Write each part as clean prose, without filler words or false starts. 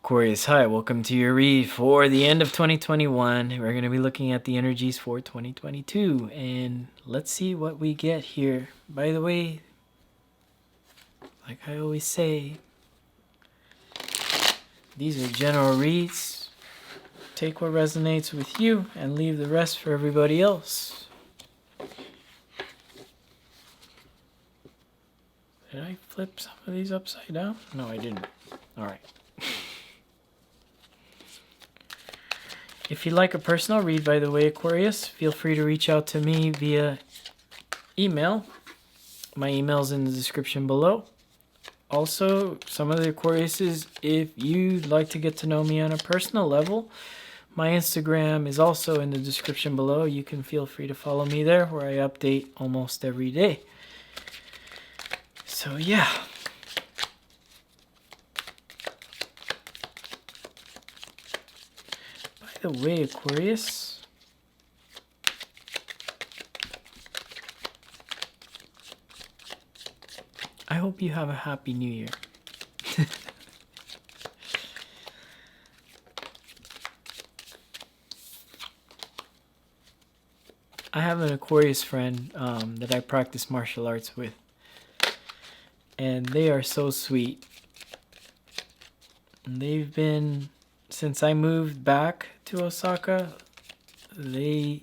Aquarius, hi, welcome to your read for the end of 2021. We're going to be looking at the energies for 2022, and let's see what we get here. By the way, like I always say, these are general reads. Take what resonates with you and leave the rest for everybody else. Did I flip some of these upside down? No, I didn't. All right. If you'd like a personal read, by the way, Aquarius, feel free to reach out to me via email. My email's in the description below. Also, some of the Aquariuses, if you'd like to get to know me on a personal level, my Instagram is also in the description below. You can feel free to follow me there, where I update almost every day. So yeah. By the way, Aquarius, I hope you have a happy new year. I have an Aquarius friend that I practice martial arts with, and they are so sweet. And they've been, since I moved back to Osaka, they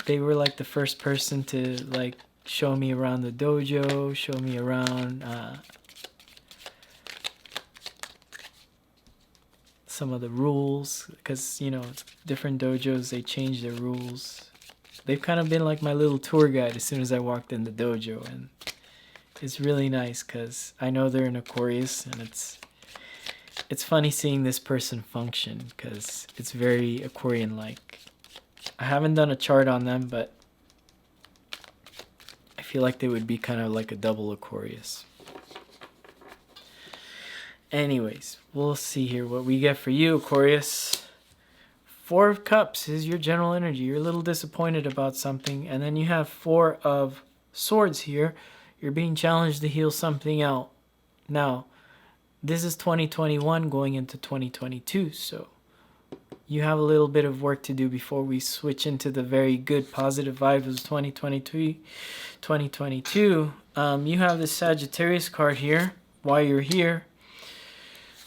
were like the first person to like show me around the dojo, show me around some of the rules, because you know, different dojos, they change their rules. They've kind of been like my little tour guide as soon as I walked in the dojo, and it's really nice because I know they're an Aquarius, and it's funny seeing this person function because it's very Aquarian-like. I haven't done a chart on them, but I feel like they would be kind of like a double Aquarius. Anyways, we'll see here what we get for you, Aquarius. 4 of Cups is your general energy. You're a little disappointed about something. And then you have 4 of Swords here. You're being challenged to heal something out. Now, this is 2021 going into 2022, so you have a little bit of work to do before we switch into the very good positive vibes of 2022. You have this Sagittarius card here. While you're here,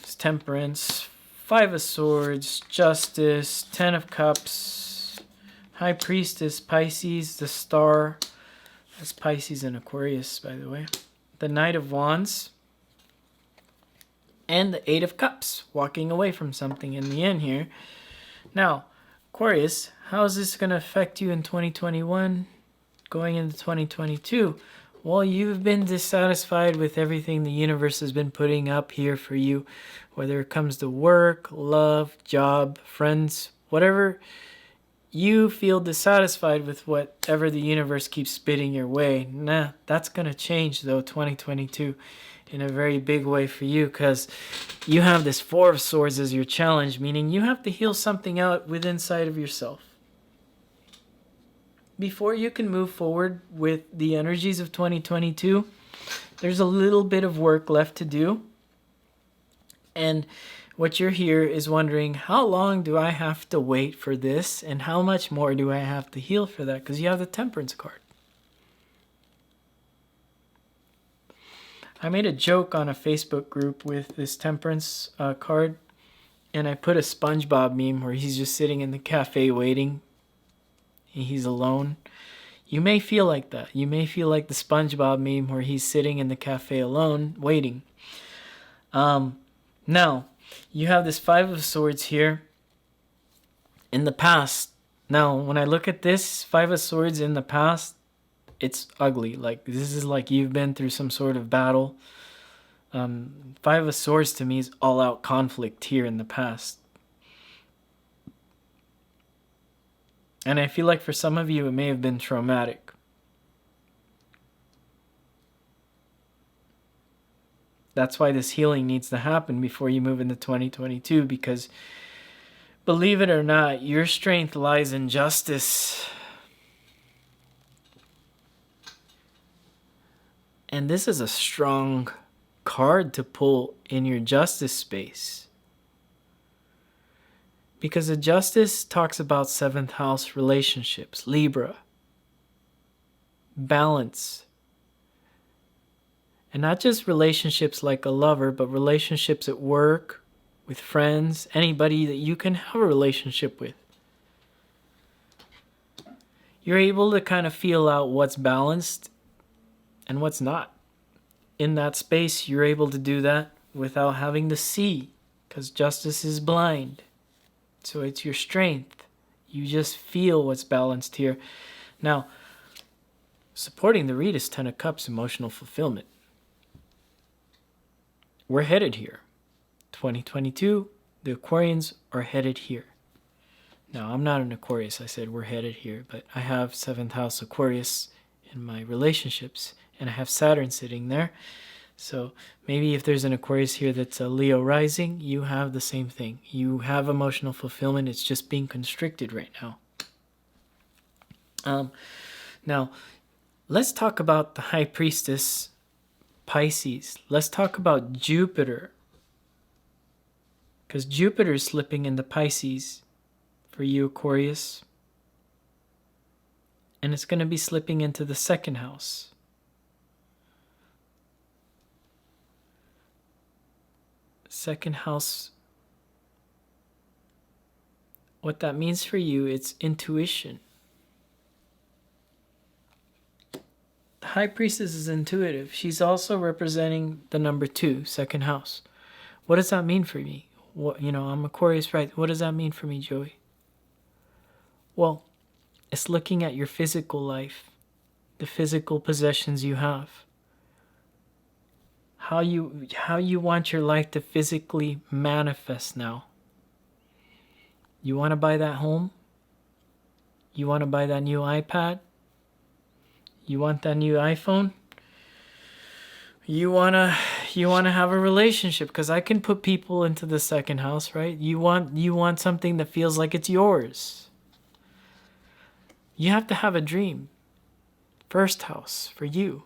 it's Temperance, 5 of Swords, Justice, 10 of Cups, High Priestess, Pisces, the Star. That's Pisces and Aquarius, by the way. The Knight of Wands. And the 8 of Cups, walking away from something in the end here. Now, Aquarius, how is this going to affect you in 2021 going into 2022? Well, you've been dissatisfied with everything the universe has been putting up here for you, whether it comes to work, love, job, friends, whatever. You feel dissatisfied with whatever the universe keeps spitting your way. Nah, that's going to change, though, 2022. In a very big way for you, because you have this 4 of Swords as your challenge, meaning you have to heal something out within inside of yourself before you can move forward with the energies of 2022. There's a little bit of work left to do, and what you're here is wondering, how long do I have to wait for this, and how much more do I have to heal for that? Because you have the Temperance card. I made a joke on a Facebook group with this Temperance card, and I put a SpongeBob meme where he's just sitting in the cafe waiting. He's alone. You may feel like that. You may feel like the SpongeBob meme where he's sitting in the cafe alone, waiting. Now, you have this 5 of Swords here. In the past, now when I look at this 5 of Swords in the past, it's ugly. Like, this is like you've been through some sort of battle. 5 of Swords to me is all-out conflict here in the past. And I feel like for some of you, it may have been traumatic. That's why this healing needs to happen before you move into 2022, because believe it or not, your strength lies in justice. And this is a strong card to pull in your justice space. Because the justice talks about 7th house relationships, Libra, balance. And not just relationships like a lover, but relationships at work, with friends, anybody that you can have a relationship with. You're able to kind of feel out what's balanced and what's not. In that space, you're able to do that without having to see, because justice is blind. So it's your strength. You just feel what's balanced here. Now, supporting the read is 10 of Cups, emotional fulfillment. We're headed here. 2022, the Aquarians are headed here. Now, I'm not an Aquarius. I said we're headed here, but I have 7th house Aquarius in my relationships, and I have Saturn sitting there. So maybe if there's an Aquarius here that's a Leo rising, you have the same thing. You have emotional fulfillment. It's just being constricted right now. Now, let's talk about the High Priestess, Pisces. Let's talk about Jupiter. Because Jupiter is slipping into Pisces for you, Aquarius. And it's going to be slipping into the 2nd house. Second house, what that means for you, it's intuition. The High Priestess is intuitive. She's also representing the number 2, 2nd house. What does that mean for me? I'm Aquarius, right? What does that mean for me, Joey? Well, it's looking at your physical life, the physical possessions you have. How you want your life to physically manifest now. You want to buy that home? You want to buy that new iPad? You want that new iPhone? You want to have a relationship, because I can put people into the 2nd house, right? You want something that feels like it's yours. You have to have a dream. 1st house for you,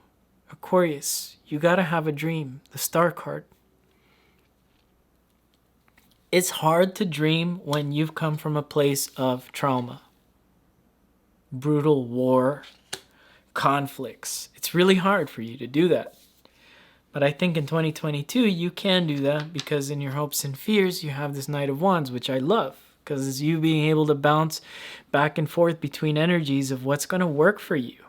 Aquarius. You got to have a dream. The Star card. It's hard to dream when you've come from a place of trauma, brutal war, conflicts. It's really hard for you to do that. But I think in 2022, you can do that, because in your hopes and fears, you have this Knight of Wands, which I love, because it's you being able to bounce back and forth between energies of what's going to work for you.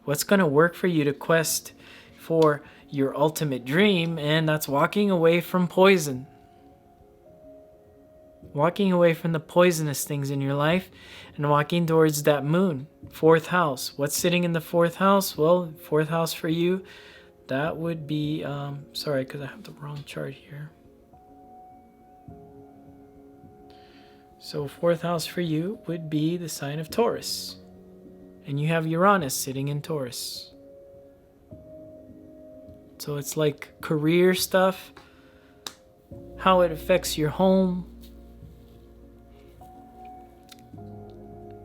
What's going to work for you to quest for your ultimate dream, and that's walking away from poison. Walking away from the poisonous things in your life and walking towards that moon, 4th house. What's sitting in the 4th house? Well, 4th house for you, that would be, sorry, because I have the wrong chart here. So 4th house for you would be the sign of Taurus. And you have Uranus sitting in Taurus. So it's like career stuff, how it affects your home.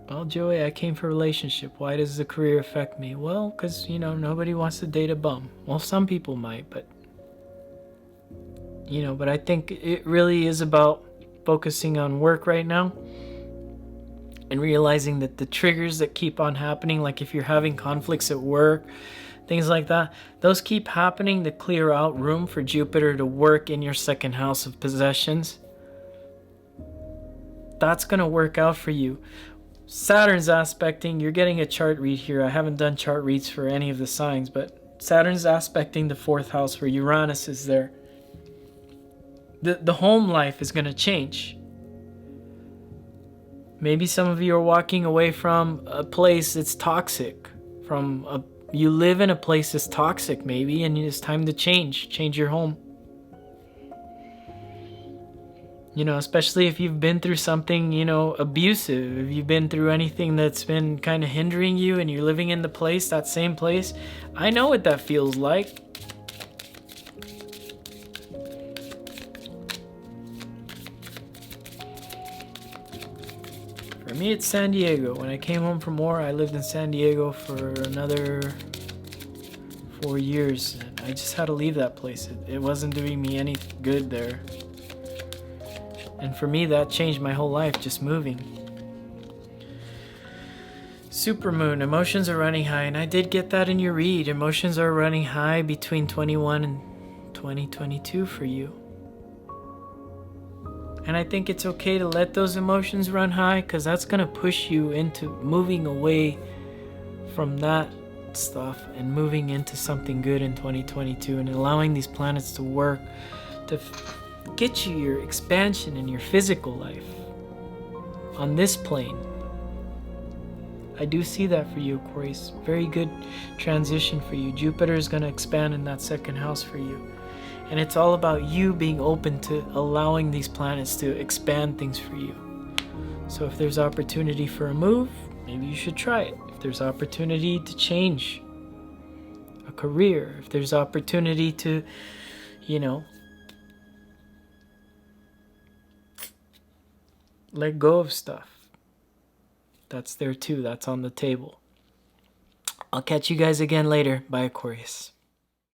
Well, Joey, I came for a relationship. Why does the career affect me? Well, because, nobody wants to date a bum. Well, some people might, but I think it really is about focusing on work right now and realizing that the triggers that keep on happening, like if you're having conflicts at work, things like that, those keep happening to clear out room for Jupiter to work in your 2nd house of possessions. That's going to work out for you. Saturn's aspecting, you're getting a chart read here. I haven't done chart reads for any of the signs, but Saturn's aspecting the 4th house where Uranus is there. The home life is going to change. Maybe some of you are walking away from a place that's toxic. You live in a place that's toxic maybe, and it's time to change your home. Especially if you've been through something, abusive, if you've been through anything that's been kind of hindering you and you're living in that same place. I know what that feels like. For me, it's San Diego. When I came home from war, I lived in San Diego for another 4 years. And I just had to leave that place. It wasn't doing me any good there. And for me, that changed my whole life, just moving. Supermoon, emotions are running high, and I did get that in your read. Emotions are running high between 21 and 2022 for you. And I think it's okay to let those emotions run high, because that's going to push you into moving away from that stuff and moving into something good in 2022, and allowing these planets to work to get you your expansion in your physical life on this plane. I do see that for you, Aquarius. Very good transition for you. Jupiter is going to expand in that second house for you. And it's all about you being open to allowing these planets to expand things for you. So if there's opportunity for a move, maybe you should try it. If there's opportunity to change a career, if there's opportunity to, let go of stuff, that's there too. That's on the table. I'll catch you guys again later. Bye, Aquarius.